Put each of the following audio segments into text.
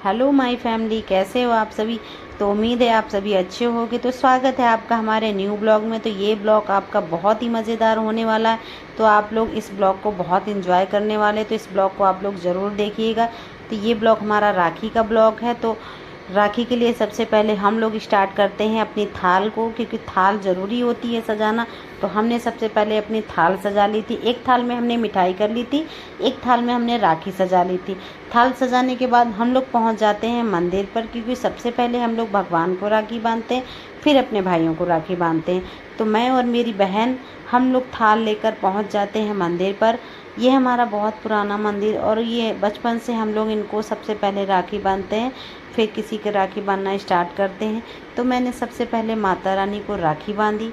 Hello my family, कैसे हो आप सभी। तो उम्मीद है आप सभी अच्छे होगे। तो स्वागत है आपका हमारे न्यू ब्लॉग में। तो ये ब्लॉग आपका बहुत ही मज़ेदार होने वाला है। तो आप लोग इस ब्लॉग को बहुत एंजॉय करने वाले, तो इस ब्लॉग को आप लोग ज़रूर देखिएगा। तो ये ब्लॉग हमारा राखी का ब्लॉग है। तो राखी के लिए सबसे पहले हम लोग स्टार्ट करते हैं अपनी थाल को, क्योंकि थाल ज़रूरी होती है सजाना। तो हमने सबसे पहले अपनी थाल सजा ली थी। एक थाल में हमने मिठाई कर ली थी, एक थाल में हमने राखी सजा ली थी। थाल सजाने के बाद हम लोग पहुंच जाते हैं मंदिर पर, क्योंकि सबसे पहले हम लोग भगवान को राखी बांधते हैं, फिर अपने भाइयों को राखी बांधते हैं। तो मैं और मेरी बहन हम लोग थाल लेकर पहुंच जाते हैं मंदिर पर। ये हमारा बहुत पुराना मंदिर, और ये बचपन से हम लोग इनको सबसे पहले राखी बांधते हैं, फिर किसी के राखी बांधना स्टार्ट करते हैं। तो मैंने सबसे पहले माता रानी को राखी बांधी।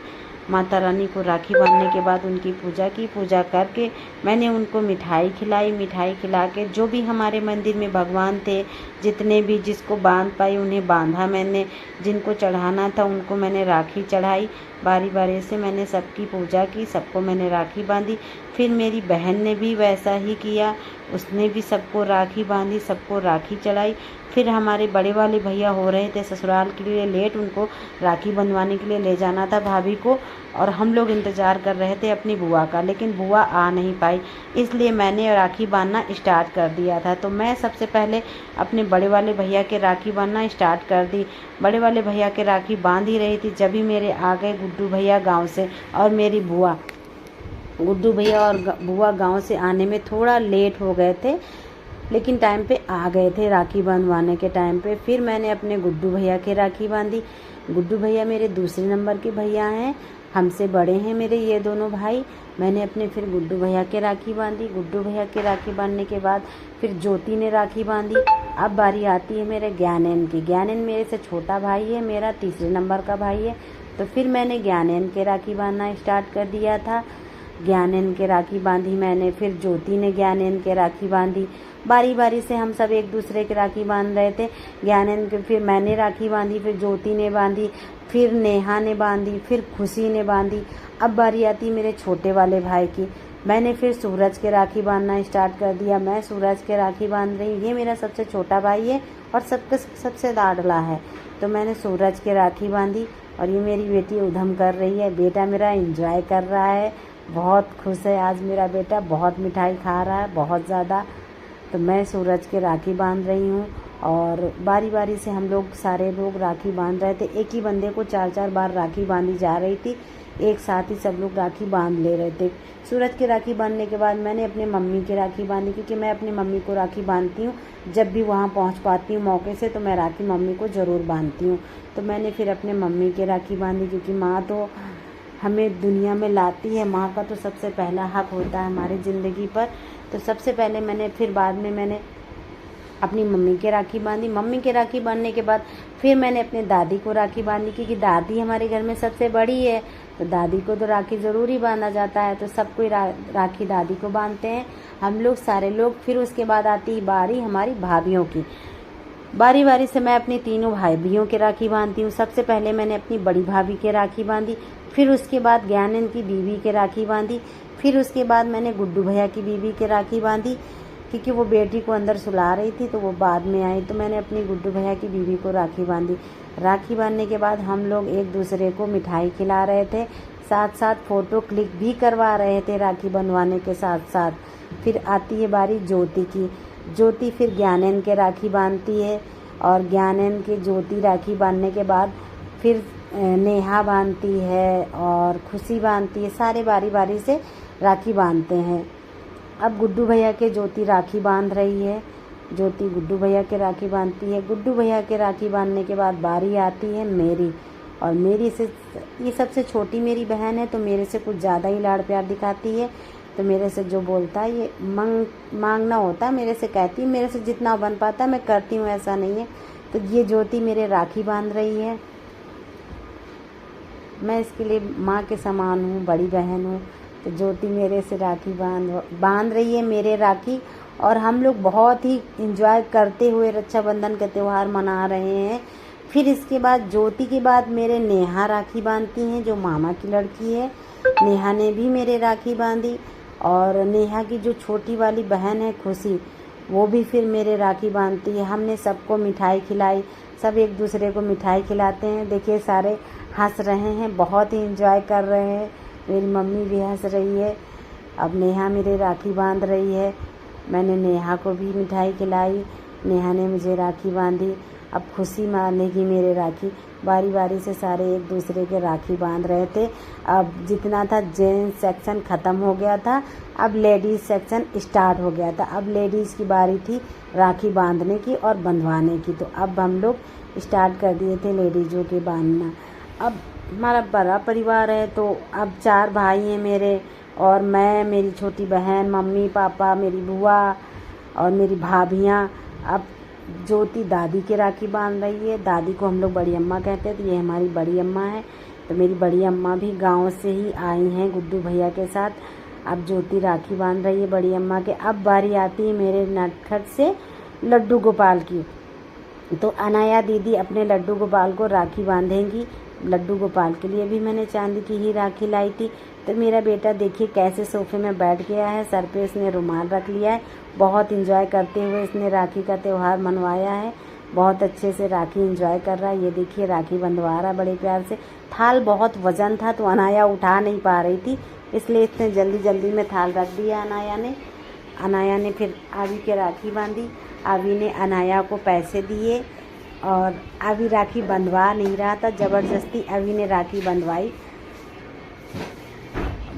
माता रानी को राखी बांधने के बाद उनकी पूजा की। पूजा करके मैंने उनको मिठाई खिलाई। मिठाई खिला के जो भी हमारे मंदिर में भगवान थे, जितने भी जिसको बांध पाई उन्हें बांधा मैंने। जिनको चढ़ाना था उनको मैंने राखी चढ़ाई। बारी बारी से मैंने सबकी पूजा की, सबको मैंने राखी बांधी। फिर मेरी बहन ने भी वैसा ही किया, उसने भी सबको राखी बांधी, सबको राखी चढ़ाई। फिर हमारे बड़े वाले भैया हो रहे थे ससुराल के लिए लेट, उनको राखी बंधवाने के लिए ले जाना था भाभी को, और हम लोग इंतज़ार कर रहे थे अपनी बुआ का, लेकिन बुआ आ नहीं पाई, इसलिए मैंने राखी बांधना स्टार्ट कर दिया था। तो मैं सबसे पहले अपने बड़े वाले भैया के राखी बांधना स्टार्ट कर दी। बड़े वाले भैया के राखी बांध ही रही थी, जब भी मेरे आ गए गुड्डू भैया गाँव से, और मेरी बुआ। गुड्डू भैया और बुआ गांव से आने में थोड़ा लेट हो गए थे, लेकिन टाइम पे आ गए थे राखी बांधवाने के टाइम पे। फिर मैंने अपने गुड्डू भैया के राखी बांधी। गुड्डू भैया मेरे दूसरे नंबर के भैया हैं, हमसे बड़े हैं मेरे ये दोनों भाई। मैंने अपने फिर गुड्डू भैया के राखी बांधी। गुड्डू भैया के राखी बांधने के बाद फिर ज्योति ने राखी बांधी। अब बारी आती है मेरे ज्ञानेन की। ज्ञानेन मेरे से छोटा भाई है, मेरा तीसरे नंबर का भाई है। तो फिर मैंने ज्ञानेन के राखी बांधना स्टार्ट कर दिया था। ज्ञानेन के राखी बांधी मैंने, फिर ज्योति ने ज्ञानेन के राखी बांधी। बारी बारी से हम सब एक दूसरे के राखी बांध रहे थे। ज्ञानेन के फिर मैंने राखी बांधी, फिर ज्योति ने बांधी, फिर नेहा ने बांधी, फिर खुशी ने बांधी। अब बारी आती मेरे छोटे वाले भाई की। मैंने फिर सूरज के राखी बांधना स्टार्ट कर दिया। मैं सूरज के राखी बांध रही हूँ। ये मेरा सबसे छोटा भाई है और सबसे लाडला है। तो मैंने सूरज के राखी बांधी, और ये मेरी बेटी उधम कर रही है। बेटा मेरा एंजॉय कर रहा है, बहुत खुश है आज मेरा बेटा, बहुत मिठाई खा रहा है, बहुत ज़्यादा। तो मैं सूरज के राखी बांध रही हूँ, और बारी बारी से हम लोग सारे लोग राखी बांध रहे थे। एक ही बंदे को 4-4 बार राखी बांधी जा रही थी, एक साथ ही सब लोग राखी बांध ले रहे थे। सूरज के राखी बांधने के बाद मैंने अपने मम्मी की राखी बांधी, क्योंकि मैं अपनी मम्मी को राखी बांधती हूँ। जब भी वहाँ पहुँच पाती हूँ मौके से, तो मैं राखी मम्मी को ज़रूर बांधती हूँ। तो मैंने फिर अपने मम्मी की राखी बांधी, क्योंकि माँ तो हमें दुनिया में लाती है, माँ का तो सबसे पहला हक होता है हमारी ज़िंदगी पर। तो सबसे पहले मैंने, फिर बाद में मैंने अपनी मम्मी के राखी बांधी। मम्मी के राखी बांधने के बाद फिर मैंने अपने दादी को राखी बांधी, क्योंकि दादी हमारे घर में सबसे बड़ी है, तो दादी को तो राखी ज़रूर ही बांधा जाता है। तो सब कोई राखी दादी को बांधते हैं हम लोग सारे लोग। फिर उसके बाद आती बारी हमारी भाभीयों की। बारी बारी से मैं अपनी तीनों भाइयों के राखी बांधती हूँ। सबसे पहले मैंने अपनी बड़ी भाभी के राखी बांधी, फिर उसके बाद ज्ञानेन की बीवी के राखी बांधी, फिर उसके बाद मैंने गुड्डू भैया की बीवी के राखी बांधी, क्योंकि वो बेटी को अंदर सुला रही थी, तो वो बाद में आई। तो मैंने अपनी गुड्डू भैया की बीवी को राखी बांधी। राखी बांधने के बाद हम लोग एक दूसरे को मिठाई खिला रहे थे, साथ साथ फ़ोटो क्लिक भी करवा रहे थे राखी बंधवाने के साथ साथ। फिर आती है बारी ज्योति की। ज्योति फिर ज्ञानेन के राखी बांधती है, और ज्ञानेन के ज्योति राखी बांधने के बाद फिर नेहा बांधती है और खुशी बांधती है। सारे बारी बारी से राखी बांधते हैं। अब गुड्डू भैया के ज्योति राखी बांध रही है। ज्योति गुड्डू भैया के राखी बांधती है। गुड्डू भैया के राखी बांधने के बाद बारी आती है मेरी, और मेरी से, ये सबसे छोटी मेरी बहन है, तो मेरे से कुछ ज़्यादा ही लाड़ प्यार दिखाती है। तो मेरे से जो बोलता है ये मांगना होता है, मेरे से कहती है, मेरे से जितना बन पाता है मैं करती हूँ, ऐसा नहीं है। तो ये ज्योति मेरे राखी बांध रही है। मैं इसके लिए माँ के समान हूँ, बड़ी बहन हूँ। तो ज्योति मेरे से राखी बांध रही है मेरे राखी, और हम लोग बहुत ही इंजॉय करते हुए रक्षाबंधन का त्यौहार मना रहे हैं। फिर इसके बाद ज्योति के बाद मेरे नेहा राखी बांधती हैं, जो मामा की लड़की है। नेहा ने भी मेरे राखी बांधी, और नेहा की जो छोटी वाली बहन है खुशी, वो भी फिर मेरे राखी बांधती है। हमने सबको मिठाई खिलाई, सब एक दूसरे को मिठाई खिलाते हैं। देखिए सारे हंस रहे हैं, बहुत ही एंजॉय कर रहे हैं। मेरी मम्मी भी हंस रही है। अब नेहा मेरे राखी बांध रही है। मैंने नेहा को भी मिठाई खिलाई, नेहा ने मुझे राखी बांधी। अब खुशी मानेगी मेरे राखी। बारी बारी से सारे एक दूसरे के राखी बांध रहे थे। अब जितना था जेंट्स सेक्शन ख़त्म हो गया था, अब लेडीज़ सेक्शन स्टार्ट हो गया था। अब लेडीज़ की बारी थी राखी बांधने की और बंधवाने की। तो अब हम लोग स्टार्ट कर दिए थे लेडीज़ों के बांधना। अब हमारा बड़ा परिवार है, तो अब 4 भाई हैं मेरे, और मैं, मेरी छोटी बहन, मम्मी पापा, मेरी बुआ और मेरी भाभियाँ। अब ज्योति दादी के राखी बांध रही है। दादी को हम लोग बड़ी अम्मा कहते हैं, तो ये हमारी बड़ी अम्मा है। तो मेरी बड़ी अम्मा भी गांव से ही आई हैं गुड्डू भैया के साथ। अब ज्योति राखी बांध रही है बड़ी अम्मा के। अब बारी आती है मेरे नटखट से लड्डू गोपाल की। तो अनाया दीदी अपने लड्डू गोपाल को राखी बांधेंगी। लड्डू गोपाल के लिए भी मैंने चांदी की ही राखी लाई थी। तो मेरा बेटा देखिए कैसे सोफे में बैठ गया है, सर पे इसने रुमाल रख लिया है। बहुत इंजॉय करते हुए इसने राखी का त्यौहार मनवाया है। बहुत अच्छे से राखी इंजॉय कर रहा है। ये देखिए राखी बंधवा रहा है बड़े प्यार से। थाल बहुत वजन था तो अनाया उठा नहीं पा रही थी, इसलिए इसने जल्दी जल्दी में थाल रख दिया अनाया ने फिर आवी के राखी बांधी। आवी ने अनाया को पैसे दिए और आवी राखी बंधवा नहीं रहा था, ज़बरदस्ती आवी ने राखी बंधवाई।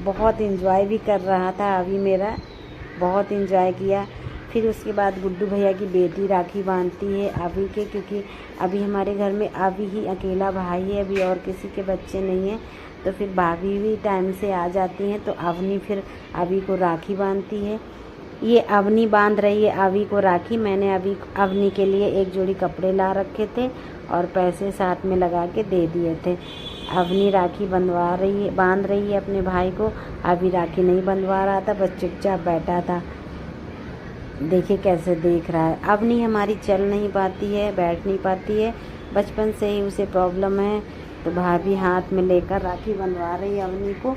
बहुत इंजॉय भी कर रहा था आवी मेरा, बहुत इंजॉय किया। फिर उसके बाद गुड्डू भैया की बेटी राखी बांधती है आवी के, क्योंकि अभी हमारे घर में आवी ही अकेला भाई है, अभी और किसी के बच्चे नहीं हैं। तो फिर भाभी भी टाइम से आ जाती हैं, तो अवनी फिर आवी को राखी बांधती है। ये अवनी बांध रही है आवी को राखी। मैंने अवनी के लिए एक जोड़ी कपड़े ला रखे थे और पैसे साथ में लगा के दे दिए थे। अवनी राखी बांध रही है अपने भाई को। अभी राखी नहीं बंधवा रहा था, बस चुपचाप बैठा था। देखिए कैसे देख रहा है। अवनी हमारी चल नहीं पाती है, बैठ नहीं पाती है, बचपन से ही उसे प्रॉब्लम है। तो भाभी हाथ में लेकर राखी बंधवा रही है अवनी को।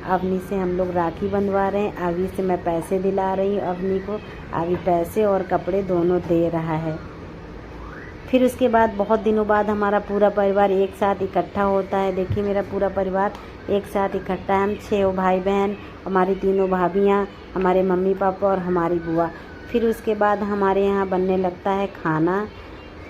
अवनी से हम लोग राखी बंधवा रहे हैं। अवनी से मैं पैसे दिला रही हूँ अवनी को। अभी पैसे और कपड़े दोनों दे रहा है। फिर उसके बाद बहुत दिनों बाद हमारा पूरा परिवार एक साथ इकट्ठा होता है। देखिए मेरा पूरा परिवार एक साथ इकट्ठा है। हम 6 भाई बहन, हमारी 3 भाभियाँ, हमारे मम्मी पापा और हमारी बुआ। फिर उसके बाद हमारे यहाँ बनने लगता है खाना।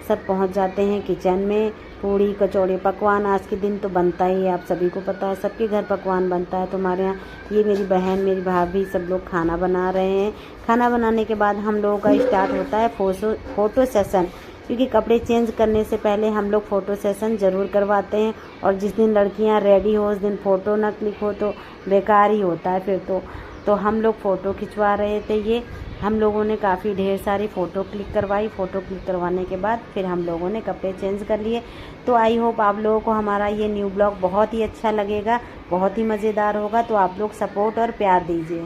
सब पहुँच जाते हैं किचन में। पूड़ी कचौड़ी पकवान आज के दिन तो बनता ही है, आप सभी को पता है, सबके घर पकवान बनता है। तो हमारे यहाँ ये मेरी बहन, मेरी भाभी सब लोग खाना बना रहे हैं। खाना बनाने के बाद हम लोगों का स्टार्ट होता है फ़ोटो सेशन, क्योंकि कपड़े चेंज करने से पहले हम लोग फ़ोटो सेशन ज़रूर करवाते हैं। और जिस दिन लड़कियां रेडी हो उस दिन फ़ोटो ना क्लिक हो तो बेकार ही होता है फिर तो हम लोग फ़ोटो खिंचवा रहे थे। ये हम लोगों ने काफ़ी ढेर सारी फ़ोटो क्लिक करवाई। फ़ोटो क्लिक करवाने के बाद फिर हम लोगों ने कपड़े चेंज कर लिए। तो आई होप आप लोगों को हमारा ये न्यू ब्लॉग बहुत ही अच्छा लगेगा, बहुत ही मज़ेदार होगा। तो आप लोग सपोर्ट और प्यार दीजिए।